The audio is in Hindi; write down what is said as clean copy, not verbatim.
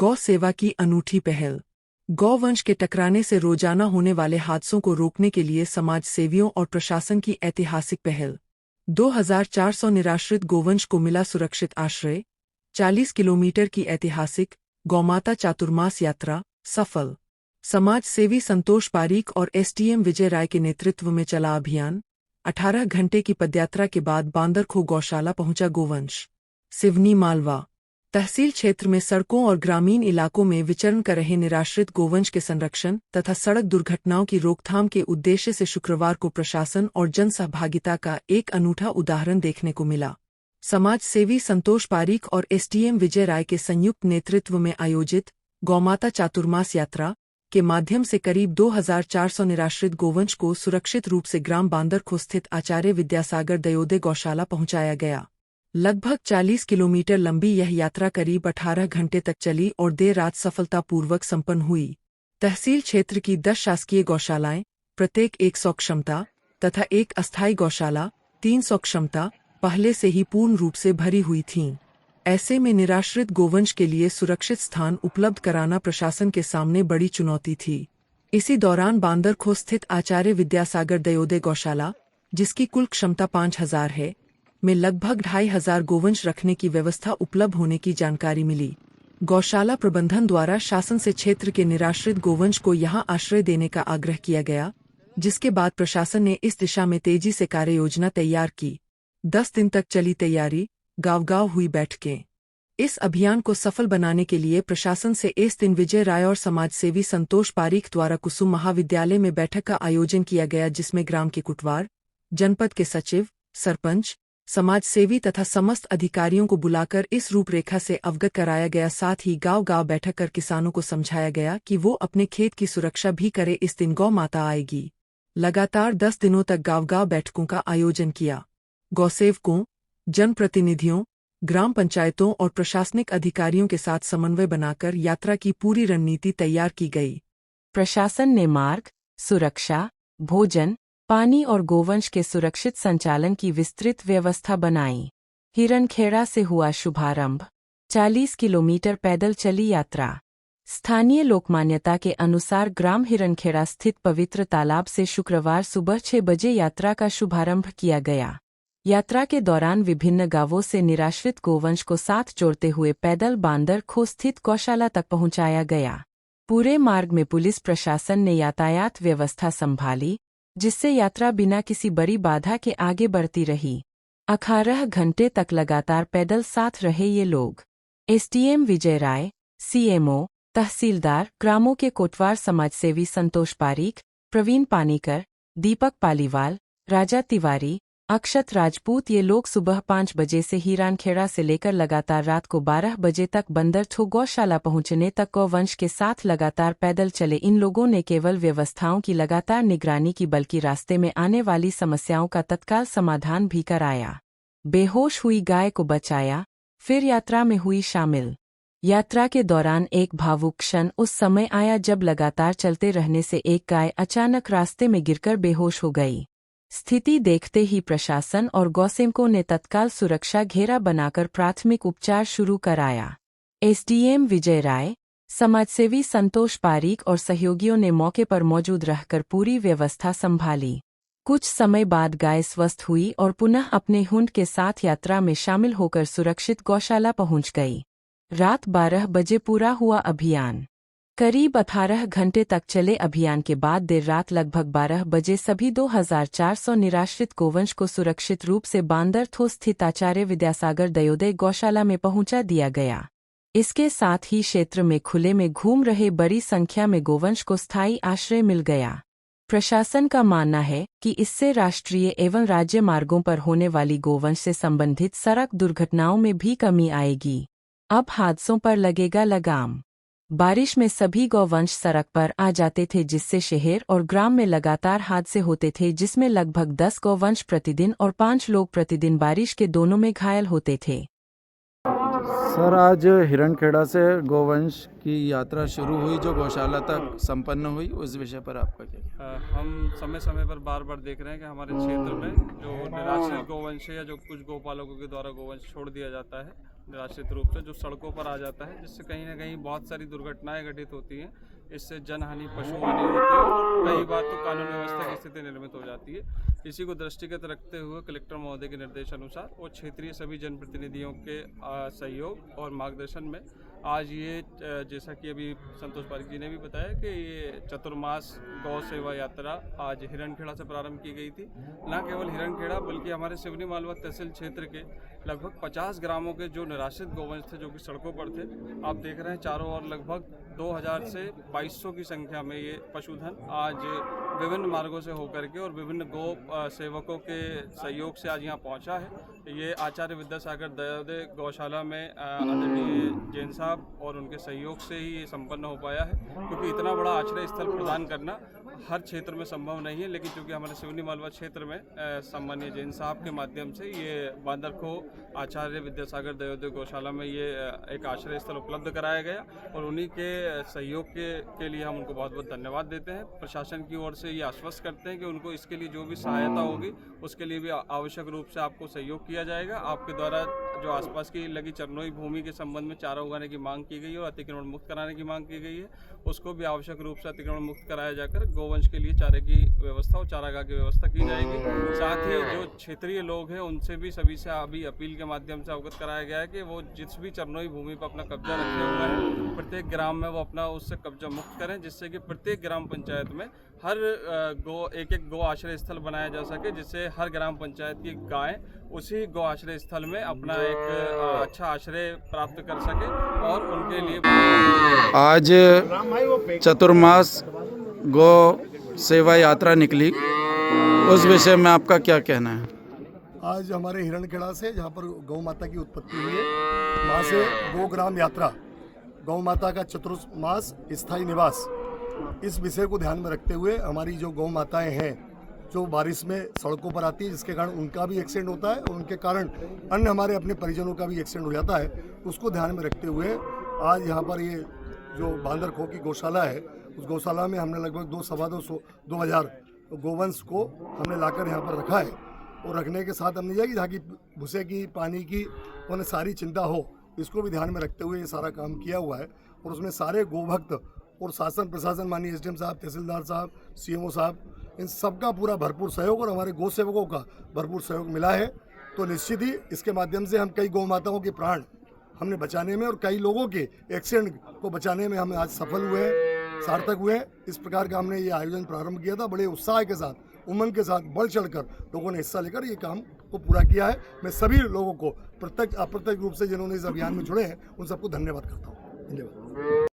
गौ सेवा की अनूठी पहल। गौवंश के टकराने से रोजाना होने वाले हादसों को रोकने के लिए समाज सेवियों और प्रशासन की ऐतिहासिक पहल। 2400 निराश्रित गोवंश को मिला सुरक्षित आश्रय। 40 किलोमीटर की ऐतिहासिक गौमाता चातुर्मास यात्रा सफल। समाज सेवी संतोष पारीक और एसडीएम विजय राय के नेतृत्व में चला अभियान। 18 घंटे की पदयात्रा के बाद बांदरखो गौशाला पहुंचा गोवंश। सिवनी मालवा तहसील क्षेत्र में सड़कों और ग्रामीण इलाकों में विचरण कर रहे निराश्रित गोवंश के संरक्षण तथा सड़क दुर्घटनाओं की रोकथाम के उद्देश्य से शुक्रवार को प्रशासन और जन सहभागिता का एक अनूठा उदाहरण देखने को मिला। समाज सेवी संतोष पारीक और एसडीएम विजय राय के संयुक्त नेतृत्व में आयोजित गौमाता चातुर्मास यात्रा के माध्यम से करीब 2400 निराश्रित गोवंश को सुरक्षित रूप से ग्राम बांदरखो स्थित आचार्य विद्यासागर दयोदय गौशाला पहुंचाया गया। लगभग 40 किलोमीटर लंबी यह यात्रा करीब 18 घंटे तक चली और देर रात सफलतापूर्वक संपन्न हुई। तहसील क्षेत्र की 10 शासकीय गौशालाएं, प्रत्येक 100 क्षमता तथा एक अस्थायी गौशाला 300 क्षमता पहले से ही पूर्ण रूप से भरी हुई थीं। ऐसे में निराश्रित गोवंश के लिए सुरक्षित स्थान उपलब्ध कराना प्रशासन के सामने बड़ी चुनौती थी। इसी दौरान बांदरखो स्थित आचार्य विद्यासागर दयोदय गौशाला, जिसकी कुल क्षमता 5000 है, में लगभग 2500 गोवंश रखने की व्यवस्था उपलब्ध होने की जानकारी मिली। गौशाला प्रबंधन द्वारा शासन से क्षेत्र के निराश्रित गोवंश को यहां आश्रय देने का आग्रह किया गया, जिसके बाद प्रशासन ने इस दिशा में तेजी से कार्ययोजना तैयार की। 10 दिन तक चली तैयारी, गांव-गांव हुई बैठकें। इस अभियान को सफल बनाने के लिए प्रशासन से इस दिन विजय राय और समाजसेवी संतोष पारीक द्वारा कुसुम महाविद्यालय में बैठक का आयोजन किया गया, जिसमें ग्राम के कुटवार, जनपद के सचिव, सरपंच, समाज सेवी तथा समस्त अधिकारियों को बुलाकर इस रूपरेखा से अवगत कराया गया। साथ ही गांव-गांव बैठक कर किसानों को समझाया गया कि वो अपने खेत की सुरक्षा भी करे। इस दिन गौ माता आएगी। लगातार 10 दिनों तक गांव-गांव बैठकों का आयोजन किया। गौसेवकों, जनप्रतिनिधियों, ग्राम पंचायतों और प्रशासनिक अधिकारियों के साथ समन्वय बनाकर यात्रा की पूरी रणनीति तैयार की गई। प्रशासन ने मार्ग, सुरक्षा, भोजन, पानी और गोवंश के सुरक्षित संचालन की विस्तृत व्यवस्था बनाई। हिरनखेड़ा से हुआ शुभारंभ। 40 किलोमीटर पैदल चली यात्रा। स्थानीय लोकमान्यता के अनुसार ग्राम हिरनखेड़ा स्थित पवित्र तालाब से शुक्रवार सुबह 6 बजे यात्रा का शुभारंभ किया गया। यात्रा के दौरान विभिन्न गांवों से निराश्रित गोवंश को साथ जोड़ते हुए पैदल बांदरखो स्थित गौशाला तक पहुंचाया गया। पूरे मार्ग में पुलिस प्रशासन ने यातायात व्यवस्था संभाली, जिससे यात्रा बिना किसी बड़ी बाधा के आगे बढ़ती रही। 18 घंटे तक लगातार पैदल साथ रहे ये लोग। एसडीएम विजय राय, सीएमओ, तहसीलदार, ग्रामों के कोटवार समाजसेवी संतोष पारीक, प्रवीण पानीकर, दीपक पालीवाल, राजा तिवारी, अक्षत राजपूत, ये लोग सुबह 5 बजे से हिरनखेड़ा से लेकर लगातार रात को 12 बजे तक बांदरखो गौशाला पहुंचने तक गौवंश के साथ लगातार पैदल चले। इन लोगों ने केवल व्यवस्थाओं की लगातार निगरानी की, बल्कि रास्ते में आने वाली समस्याओं का तत्काल समाधान भी कराया। बेहोश हुई गाय को बचाया, फिर यात्रा में हुई शामिल। यात्रा के दौरान एक भावुक क्षण उस समय आया जब लगातार चलते रहने से एक गाय अचानक रास्ते में गिरकर बेहोश हो गई। स्थिति देखते ही प्रशासन और गौसेवकों ने तत्काल सुरक्षा घेरा बनाकर प्राथमिक उपचार शुरू कराया। एसडीएम विजय राय, समाजसेवी संतोष पारीक और सहयोगियों ने मौके पर मौजूद रहकर पूरी व्यवस्था संभाली। कुछ समय बाद गाय स्वस्थ हुई और पुनः अपने हुंड के साथ यात्रा में शामिल होकर सुरक्षित गौशाला पहुंच गई। रात 12 बजे पूरा हुआ अभियान। करीब 18 घंटे तक चले अभियान के बाद देर रात लगभग 12 बजे सभी 2400 निराश्रित गोवंश को सुरक्षित रूप से बांदरखो स्थित आचार्य विद्यासागर दयोदय गौशाला में पहुंचा दिया गया। इसके साथ ही क्षेत्र में खुले में घूम रहे बड़ी संख्या में गोवंश को स्थायी आश्रय मिल गया। प्रशासन का मानना है कि इससे राष्ट्रीय एवं राज्य मार्गों पर होने वाली गोवंश से संबंधित सड़क दुर्घटनाओं में भी कमी आएगी। अब हादसों पर लगेगा लगाम। बारिश में सभी गौवंश सड़क पर आ जाते थे, जिससे शहर और ग्राम में लगातार हादसे होते थे, जिसमें लगभग 10 गौवंश प्रतिदिन और 5 लोग प्रतिदिन बारिश के दोनों में घायल होते थे। सर, आज हिरनखेड़ा से गोवंश की यात्रा शुरू हुई जो गौशाला तक संपन्न हुई, उस विषय पर आपका क्या? हम समय समय पर बार बार देख रहे हैं कि हमारे क्षेत्र में जो निराश्रित गोवंश है या जो कुछ गौपालकों के द्वारा गोवंश छोड़ दिया जाता है, निराश्रित रूप से, जो सड़कों पर आ जाता है, जिससे कहीं ना कहीं बहुत सारी दुर्घटनाएं घटित होती हैं। इससे जनहानि, पशु हानि होती है और कई बार तो कानून व्यवस्था की स्थिति निर्मित हो जाती है। इसी को दृष्टिगत रखते हुए कलेक्टर महोदय के निर्देशानुसार और क्षेत्रीय सभी जनप्रतिनिधियों के सहयोग और मार्गदर्शन में आज ये, जैसा कि अभी संतोष पारिक जी ने भी बताया कि ये चतुर्मास गौ सेवा यात्रा आज हिरणखेड़ा से प्रारंभ की गई थी। न केवल हिरणखेड़ा बल्कि हमारे सिवनी मालवा तहसील क्षेत्र के लगभग 50 ग्रामों के जो निराश्रित गौवंश थे, जो कि सड़कों पर थे, आप देख रहे हैं चारों ओर लगभग 2000 से 2200 की संख्या में ये पशुधन आज विभिन्न मार्गों से होकर के और विभिन्न गौ सेवकों के सहयोग से आज यहाँ पहुँचा है। ये आचार्य विद्यासागर दयोदय गौशाला में आदरणीय जैन साहब और उनके सहयोग से ही ये संपन्न हो पाया है, क्योंकि इतना बड़ा आश्रय स्थल प्रदान करना हर क्षेत्र में संभव नहीं है। लेकिन चूँकि हमारे सिवनी मालवा क्षेत्र में सम्मानीय जैन साहब के माध्यम से ये बांदरखो आचार्य विद्यासागर दयोदय गौशाला में ये एक आश्रय स्थल उपलब्ध कराया गया और उन्हीं के सहयोग के लिए हम उनको बहुत बहुत धन्यवाद देते हैं। प्रशासन की ओर से ये आश्वस्त करते हैं कि उनको इसके लिए जो भी सहायता होगी उसके लिए भी आवश्यक रूप से आपको सहयोग किया जाएगा। आपके द्वारा जो आसपास की लगी चरनोई भूमि के संबंध में चारा उगाने की मांग की गई है और अतिक्रमण मुक्त कराने की मांग की गई है, उसको भी आवश्यक रूप से अतिक्रमण मुक्त कराया जाकर गौवंश के लिए चारे की व्यवस्था और चारागाह की व्यवस्था की जाएगी। साथ ही जो क्षेत्रीय लोग हैं उनसे भी सभी से अभी अपील के माध्यम से अवगत कराया गया है कि वो जिस भी चरनोई भूमि पर अपना कब्जा रखे हुए हैं, प्रत्येक ग्राम में वो अपना उससे कब्जा मुक्त करें, जिससे कि प्रत्येक ग्राम पंचायत में हर एक गौ आश्रय स्थल बनाया जा सके, जिससे हर ग्राम पंचायत की गाय उसी गौ आश्रय स्थल में अपना एक अच्छा आश्रय प्राप्त कर सके और उनके लिए आज चतुर्मास गौ सेवा यात्रा निकली, उस विषय में आपका क्या कहना है? आज हमारे हिरणखेड़ा से, जहाँ पर गौ माता की उत्पत्ति हुई है, वहाँ से गो ग्राम यात्रा, गौ माता का चतुर्मास स्थायी निवास, इस विषय को ध्यान में रखते हुए हमारी जो गौ माताएं हैं जो बारिश में सड़कों पर आती है, जिसके कारण उनका भी एक्सीडेंट होता है और उनके कारण अन्य हमारे अपने परिजनों का भी एक्सीडेंट हो जाता है, उसको ध्यान में रखते हुए आज यहाँ पर ये जो बांदरखो की गौशाला है, उस गौशाला में हमने लगभग 2,200 गोवंश को हमने लाकर यहाँ पर रखा है। और रखने के साथ हमने यह कि जहाँ की भूसे की, पानी की उन्हें सारी चिंता हो, इसको भी ध्यान में रखते हुए ये सारा काम किया हुआ है। और उसमें सारे गोभक्त और शासन प्रशासन, माननीय एसडीएम साहब, तहसीलदार साहब, सीएमओ साहब, इन सबका पूरा भरपूर सहयोग और हमारे गौ सेवकों का भरपूर सहयोग मिला है। तो निश्चित ही इसके माध्यम से हम कई गौ माताओं के प्राण हमने बचाने में और कई लोगों के एक्सीडेंट को बचाने में हम आज सफल हुए हैं, सार्थक हुए हैं। इस प्रकार का हमने ये आयोजन प्रारंभ किया था, बड़े उत्साह के साथ, उमंग के साथ, बढ़ चढ़कर लोगों ने हिस्सा लेकर ये काम को पूरा किया है। मैं सभी लोगों को प्रत्यक्ष अप्रत्यक्ष रूप से जिन्होंने इस अभियान में जुड़े हैं, उन सबको धन्यवाद करता हूँ। धन्यवाद।